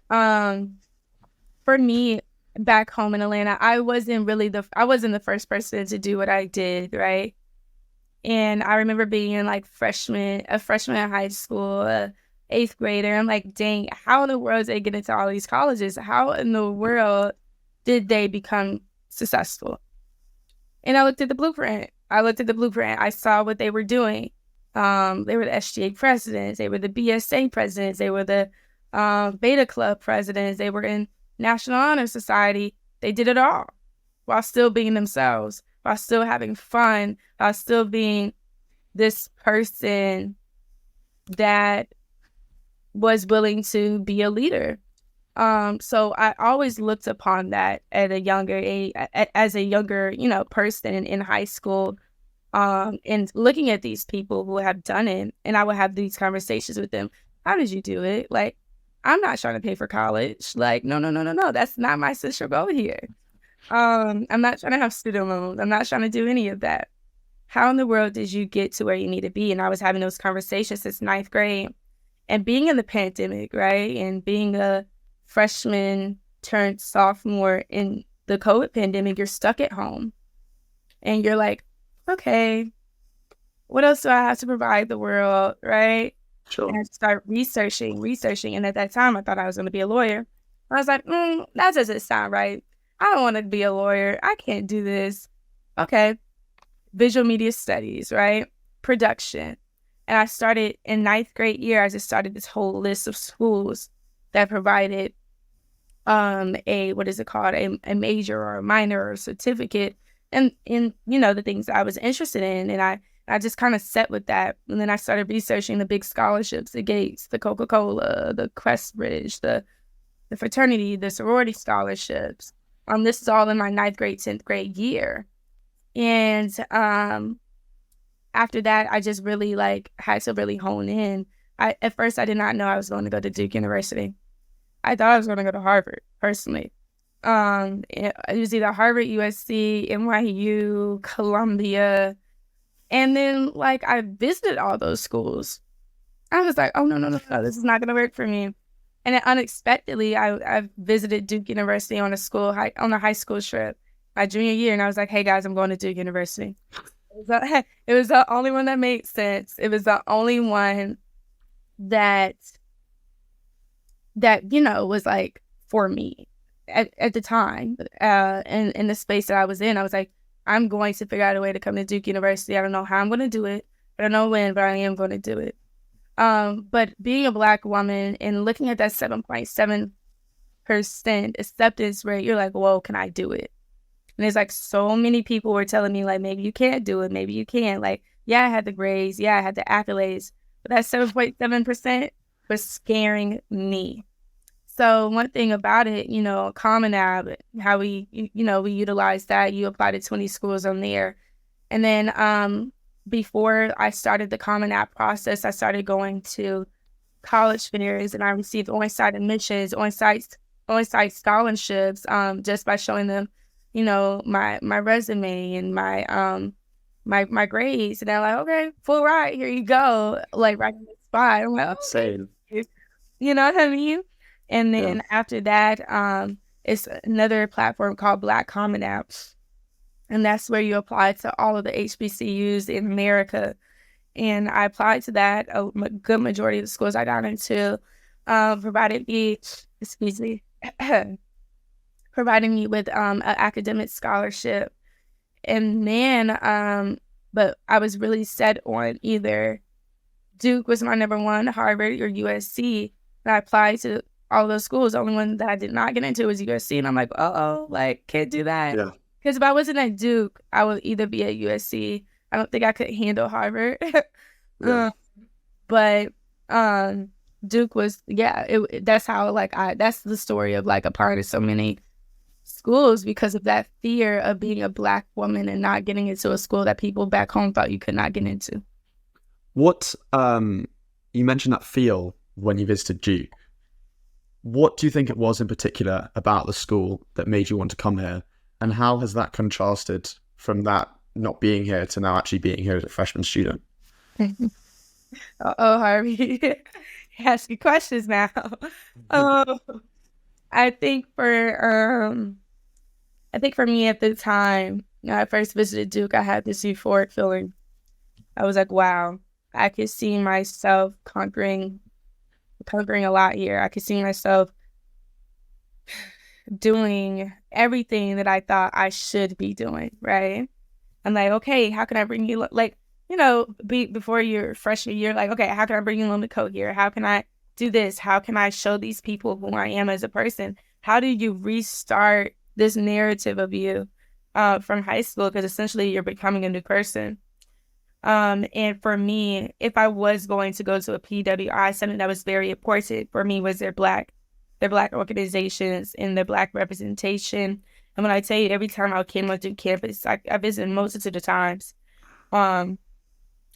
[SPEAKER 2] For me, back home in Atlanta, I wasn't the first person to do what I did, right? And I remember being like a freshman in high school, 8th grader. I'm like, dang, how in the world did they get into all these colleges? How in the world did they become successful? And I looked at the blueprint I looked at the blueprint. I saw what they were doing. They were the SGA presidents. They were the BSA presidents. They were the Beta Club presidents. They were in National Honor Society. They did it all while still being themselves, while still having fun, while still being this person that was willing to be a leader. So I always looked upon that at a younger age, as a younger, person in high school, and looking at these people who have done it, and I would have these conversations with them. How did you do it? Like, I'm not trying to pay for college. Like, no. That's not my central goal here. I'm not trying to have student loans. I'm not trying to do any of that. How in the world did you get to where you need to be? And I was having those conversations since 9th grade, and being in the pandemic, right? And being a freshman turned sophomore in the COVID pandemic, you're stuck at home. And you're like, okay, what else do I have to provide the world, right?
[SPEAKER 1] Sure.
[SPEAKER 2] And I start researching. And at that time, I thought I was going to be a lawyer. I was like, that doesn't sound right. I don't want to be a lawyer. I can't do this. Okay. Visual media studies, right? Production. And I started in 9th grade year, I just started this whole list of schools that provided a major or a minor or a certificate and in the things that I was interested in. And I just kind of set with that. And then I started researching the big scholarships, the Gates, the Coca-Cola, the Questbridge, the fraternity, the sorority scholarships. This is all in my 9th grade, 10th grade year. And after that, I just really had to really hone in. At first, I did not know I was going to go to Duke University. I thought I was going to go to Harvard, personally. It was either Harvard, USC, NYU, Columbia. And then, I visited all those schools. I was like, oh, no, this is not going to work for me. And then unexpectedly, I visited Duke University on a high school trip my junior year. And I was like, hey, guys, I'm going to Duke University. It was the only one that made sense. It was the only one that was for me at the time, and in the space that I was in. I was like, I'm going to figure out a way to come to Duke University. I don't know how I'm going to do it. I don't know when, but I am going to do it. But being a Black woman and looking at that 7.7% acceptance rate, you're like, whoa, can I do it? And there's so many people were telling me maybe you can't do it. Maybe you can. Yeah, I had the grades. Yeah, I had the accolades. But that 7.7% was scaring me. So one thing about it, Common App, how we utilize that, you apply to 20 schools on there. And then before I started the Common App process, I started going to college fairs, and I received on-site admissions, on-site scholarships, just by showing them, my resume and my grades. And they're like, okay, full ride, here you go. Right in the spot. I'm like,
[SPEAKER 1] Same.
[SPEAKER 2] You know what I mean? And then after that, it's another platform called Black Common Apps. And that's where you apply to all of the HBCUs in America. And I applied to that. A good majority of the schools I got into provided me with an academic scholarship. And then, but I was really set on either Duke was my number one, Harvard or USC. And I applied to all those schools. The only one that I did not get into was USC. And I'm like, can't do that. Yeah. Because if I wasn't at Duke, I would either be at USC. I don't think I could handle Harvard. Yeah. But Duke was, that's how, that's the story of, a part of so many schools, because of that fear of being a Black woman and not getting into a school that people back home thought you could not get into.
[SPEAKER 1] What, you mentioned that feel when you visited Duke. What do you think it was in particular about the school that made you want to come here? And how has that contrasted from that not being here to now actually being here as a freshman student?
[SPEAKER 2] Harvey, you're asking questions now. I think for me at the time, I first visited Duke, I had this euphoric feeling. I was like, wow, I could see myself conquering a lot here. I could see myself doing everything that I thought I should be doing, right? I'm like, okay, how can I bring you, like, before your freshman year, like, okay, how can I bring you Elom Co here? How can I do this? How can I show these people who I am as a person? How do you restart this narrative of you from high school? Because essentially you're becoming a new person. And for me, if I was going to go to a PWI, something that was very important for me was their Black organizations and their Black representation. And when I tell you, every time I came onto campus, I visited multitude of times.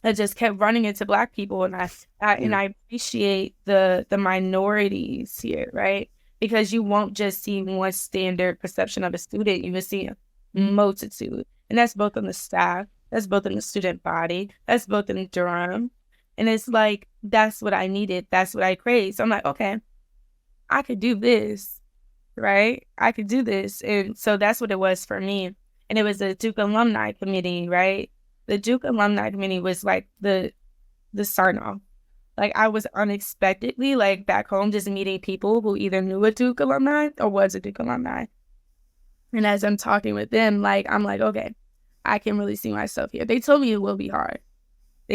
[SPEAKER 2] I just kept running into Black people, and I appreciate the minorities here, right? Because you won't just see one standard perception of a student; you will see a multitude, and that's both on the staff, that's both in the student body, that's both in Durham, and it's like that's what I needed, that's what I craved. So I'm like, okay, I could do this, right? I could do this, and so that's what it was for me. And it was a Duke Alumni Committee, right? The Duke Alumni Committee was like the start-off. Like I was unexpectedly like back home just meeting people who either knew a Duke alumni or was a Duke alumni. And as I'm talking with them, like I'm like, okay, I can really see myself here. They told me it will be hard.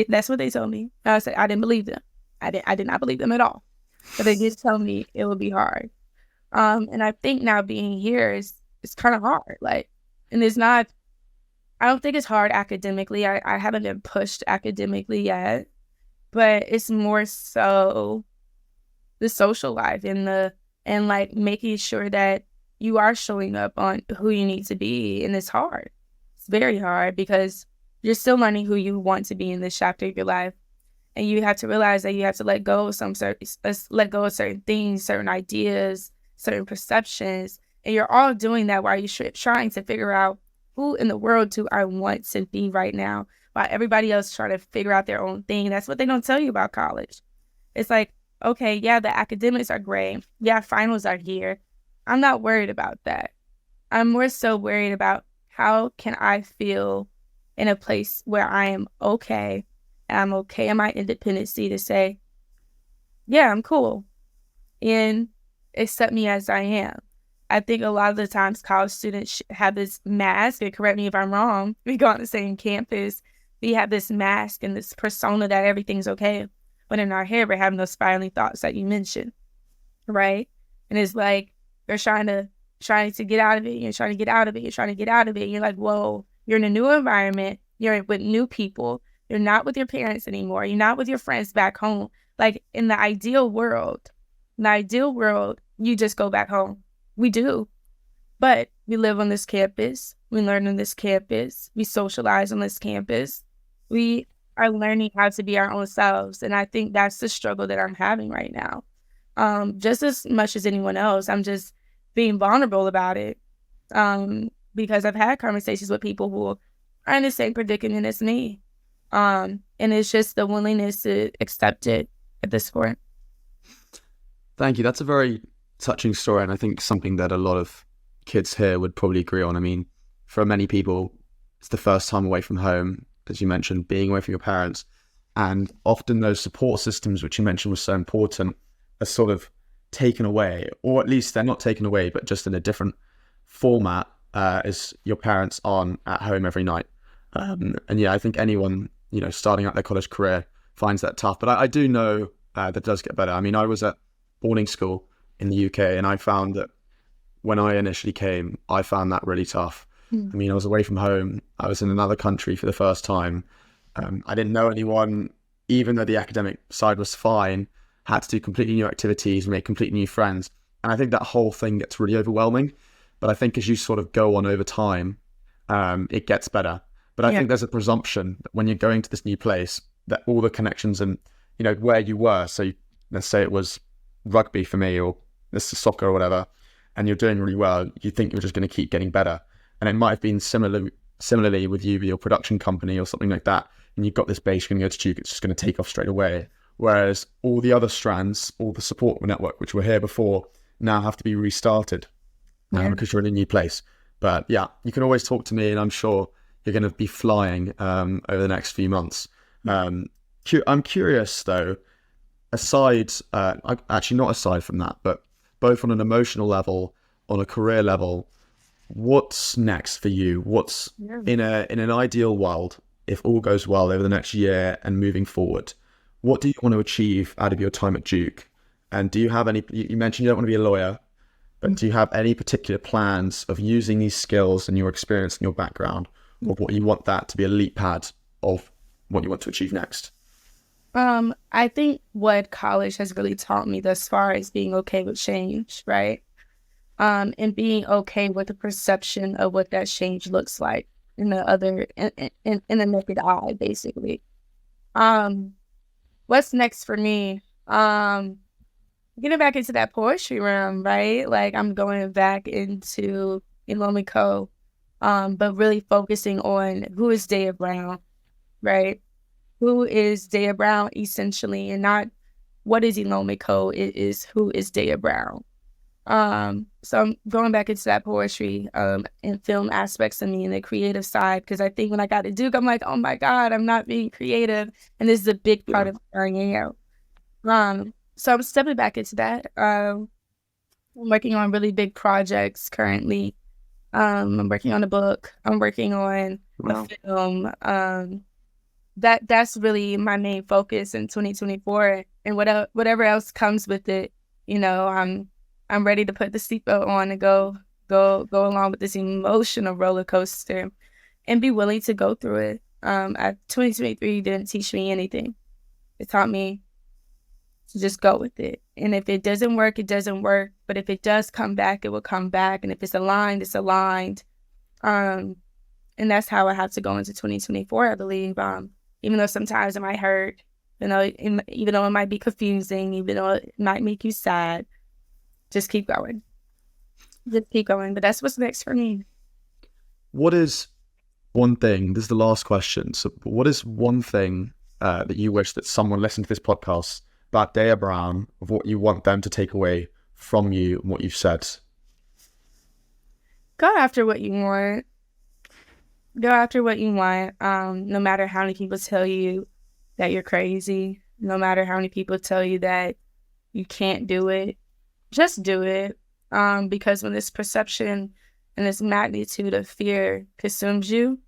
[SPEAKER 2] That's what they told me. I said I didn't believe them. I did not believe them at all. But they did tell me it will be hard. And I think now being here is kind of hard. Like, and it's not. I don't think it's hard academically. I haven't been pushed academically yet, but it's more so the social life and like making sure that you are showing up on who you need to be. And it's hard. It's very hard because you're still learning who you want to be in this chapter of your life. And you have to realize that you have to let go of certain things, certain ideas, certain perceptions. And you're all doing that while you're trying to figure out who in the world do I want to be right now? While everybody else trying to figure out their own thing. That's what they don't tell you about college. It's like, okay, yeah, the academics are great. Yeah, finals are here. I'm not worried about that. I'm more so worried about how can I feel in a place where I am okay. And I'm okay in my independency to say, yeah, I'm cool. And accept me as I am. I think a lot of the times college students have this mask, and correct me if I'm wrong, we go on the same campus, we have this mask and this persona that everything's okay. But in our head, we're having those spiraling thoughts that you mentioned, right? And it's like, you're trying to get out of it, you're trying to get out of it, you're trying to get out of it. You're like, whoa, you're in a new environment, you're with new people, you're not with your parents anymore, you're not with your friends back home. Like in the ideal world, you just go back home. We do. But we live on this campus. We learn on this campus. We socialize on this campus. We are learning how to be our own selves. And I think that's the struggle that I'm having right now. Just as much as anyone else, I'm just being vulnerable about it. Because I've had conversations with people who are in the same predicament as me. And it's just the willingness to accept it at this point.
[SPEAKER 1] Thank you. That's a very touching story, and I think something that a lot of kids here would probably agree on. I mean, for many people, it's the first time away from home, as you mentioned, being away from your parents, and often those support systems, which you mentioned was so important, are sort of taken away, or at least they're not taken away, but just in a different format, as your parents aren't at home every night. And yeah, I think anyone, starting out their college career finds that tough, but I do know that does get better. I mean, I was at boarding school in the UK, and I found that when I initially came, I found that really tough. I mean, I was away from home. I was in another country for the first time. I didn't know anyone, even though the academic side was fine, had to do completely new activities, make completely new friends. And I think that whole thing gets really overwhelming. But I think as you sort of go on over time, it gets better. But I think there's a presumption that when you're going to this new place, that all the connections and, where you were, so let's say it was rugby for me, or this is soccer or whatever, and you're doing really well, you think you're just going to keep getting better. And it might have been similarly with you, with your production company or something like that, and you've got this base, you're going to go to Duke, it's just going to take off straight away. Whereas all the other strands, all the support network, which were here before, now have to be restarted because you're in a new place. But yeah, you can always talk to me, and I'm sure you're going to be flying over the next few months. I'm curious though, actually not aside from that, but both on an emotional level, on a career level, what's next for you? What's in an ideal world, if all goes well over the next year and moving forward, what do you want to achieve out of your time at Duke? And do you have any, you mentioned you don't want to be a lawyer, but do you have any particular plans of using these skills and your experience and your background, or what you want that to be a leap pad of what you want to achieve next?
[SPEAKER 2] I think what college has really taught me thus far is being okay with change, right? And being okay with the perception of what that change looks like in the naked eye, basically. What's next for me? Getting back into that poetry realm, right? Like, I'm going back into Elom Co, but really focusing on who is Daya Brown, right? Who is Daya Brown, essentially, and not what is Elom Co. It is who is Daya Brown. So I'm going back into that poetry and film aspects of me and the creative side, because I think when I got to Duke, I'm like, oh my God, I'm not being creative, and this is a big part of who I am. So I'm stepping back into that. I'm working on really big projects currently. I'm working on a book. I'm working on a film. That's really my main focus in 2024, and whatever else comes with it. You know, I'm ready to put the seatbelt on and go along with this emotional roller coaster, and be willing to go through it. 2023 didn't teach me anything. It taught me to just go with it. And if it doesn't work, it doesn't work. But if it does come back, it will come back. And if it's aligned, it's aligned. And that's how I have to go into 2024, I believe. Even though sometimes it might hurt, even though it might be confusing, even though it might make you sad, just keep going. Just keep going. But that's what's next for me.
[SPEAKER 1] What is one thing, this is the last question, so what is one thing that you wish that someone listened to this podcast about Daya Brown, of what you want them to take away from you and what you've said?
[SPEAKER 2] Go after what you want. Go after what you want. No matter how many people tell you that you're crazy, no matter how many people tell you that you can't do it, just do it. Because when this perception and this magnitude of fear consumes you,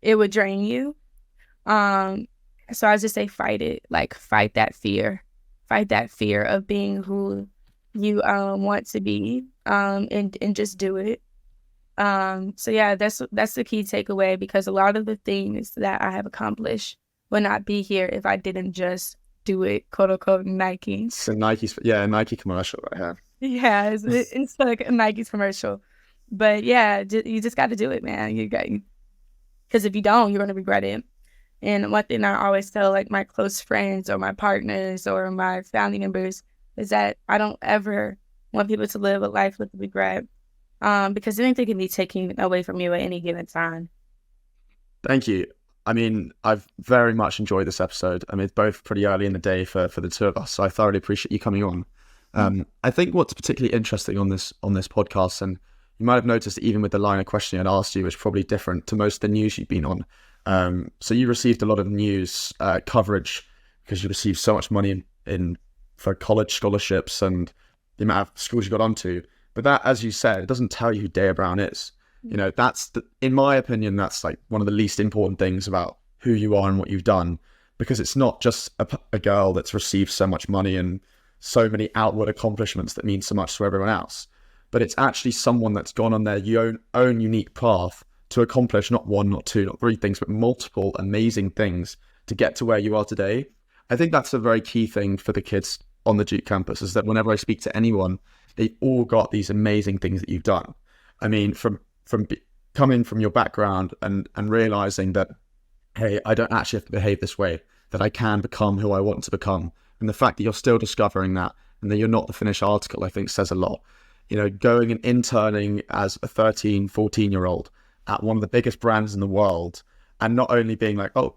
[SPEAKER 2] it would drain you. So I just say fight it. Like, fight that fear. Fight that fear of being who you want to be, and just do it. So yeah, that's the key takeaway, because a lot of the things that I have accomplished would not be here if I didn't just do it, quote unquote, Nike.
[SPEAKER 1] It's a Nike commercial right here.
[SPEAKER 2] Yeah, it's like a Nike's commercial. But yeah, you just got to do it, man. Because if you don't, you're going to regret it. And one thing I always tell, like, my close friends or my partners or my family members is that I don't ever want people to live a life with regret, because anything can be taken away from you at any given time.
[SPEAKER 1] Thank you. I mean, I've very much enjoyed this episode. I mean, it's both pretty early in the day for the two of us, so I thoroughly appreciate you coming on. I think what's particularly interesting on this podcast, and you might have noticed that even with the line of questioning I'd asked you, is probably different to most of the news you've been on. So you received a lot of news coverage because you received so much money for college scholarships and the amount of schools you got onto. But that, as you said, it doesn't tell you who Daya Brown is. You know, in my opinion, that's like one of the least important things about who you are and what you've done, because it's not just a girl that's received so much money and so many outward accomplishments that mean so much to everyone else, but it's actually someone that's gone on their own unique path to accomplish not one, not two, not three things, but multiple amazing things to get to where you are today. I think that's a very key thing for the kids on the Duke campus, is that whenever I speak to anyone, they've all got these amazing things that you've done. I mean, from coming from your background and realizing that, hey, I don't actually have to behave this way, that I can become who I want to become. And the fact that you're still discovering that and that you're not the finished article, I think says a lot. You know, going and interning as a 13, 14-year-old at one of the biggest brands in the world, and not only being like, oh,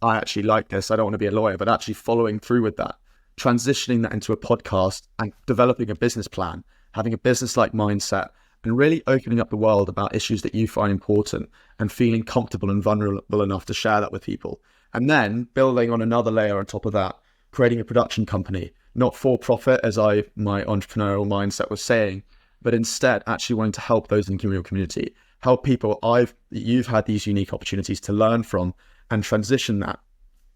[SPEAKER 1] I actually like this, I don't want to be a lawyer, but actually following through with that, transitioning that into a podcast and developing a business plan, having a business-like mindset, and really opening up the world about issues that you find important and feeling comfortable and vulnerable enough to share that with people. And then building on another layer on top of that, creating a production company, not for profit, as my entrepreneurial mindset was saying, but instead actually wanting to help those in your community, help people you've had these unique opportunities to learn from and transition that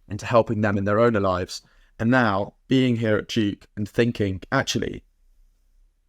[SPEAKER 1] into helping them in their own lives. And now being here at Duke and thinking, actually,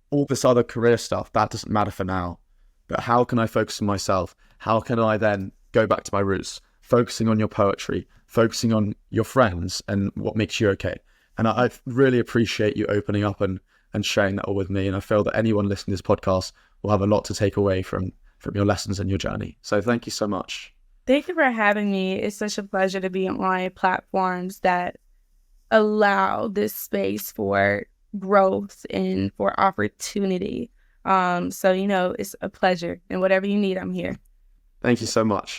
[SPEAKER 1] all this other career stuff, that doesn't matter for now, but how can I focus on myself? How can I then go back to my roots, focusing on your poetry, focusing on your friends and what makes you okay? And I really appreciate you opening up and sharing that all with me. And I feel that anyone listening to this podcast will have a lot to take away from your lessons and your journey. So thank you so much.
[SPEAKER 2] Thank you for having me. It's such a pleasure to be on platforms that allow this space for growth and for opportunity. So, it's a pleasure. And whatever you need, I'm here.
[SPEAKER 1] Thank you so much.